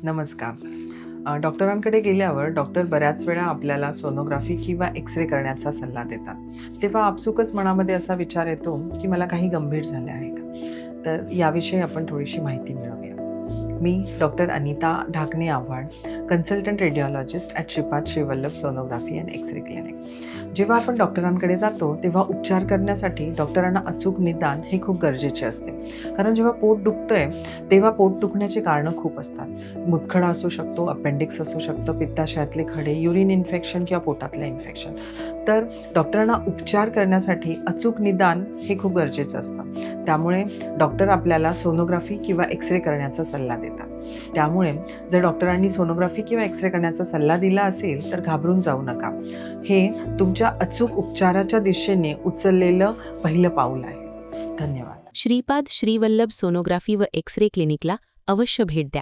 नमस्कार. डॉक्टरांकडे गेल्यावर डॉक्टर बऱ्याच वेळा आपल्याला सोनोग्राफी किंवा एक्स-रे करण्याचा सल्ला देतात. तेव्हा आपसुकच मनामध्ये असा विचार येतो, की मला काही गंभीर झाले आहे का? तर याविषयी आपण थोडीशी माहिती मिळवूया. मी doctor Anita Dhakane Awhad, consultant radiologist at Shripad Shrivallabh sonography and X-ray clinic. जेव्हा आपण डॉक्टरांकडे जातो, तेव्हा उपचार करण्यासाठी डॉक्टरांना अचूक निदान हे खूप गरजेचे असते. कारण जेव्हा पोट दुखतंय, तेव्हा पोट दुखण्याची कारणं खूप असतात. मूतखडा असू शकतो, अपेंडिक्स असू शकतं, पित्ताशयातले खडे, युरिन इन्फेक्शन किंवा पोटातलं इन्फेक्शन. तर डॉक्टरांना उपचार करण्यासाठी अचूक निदान हे खूप गरजेचं असतं. त्यामुळे डॉक्टर आपल्याला सोनोग्राफी किंवा एक्स-रे करण्याचा सल्ला देतात. त्यामुळे जर डॉक्टरांनी सोनोग्राफी किंवा एक्स-रे करण्याचा सल्ला दिला असेल, तर घाबरून जाऊ नका. हे तुमच्या अचूक उपचाराच्या दिशेने उचललेलं पहिलं पाऊल आहे. धन्यवाद. श्रीपाद श्रीवल्लभ सोनोग्राफी व एक्स-रे क्लिनिकला अवश्य भेट द्या.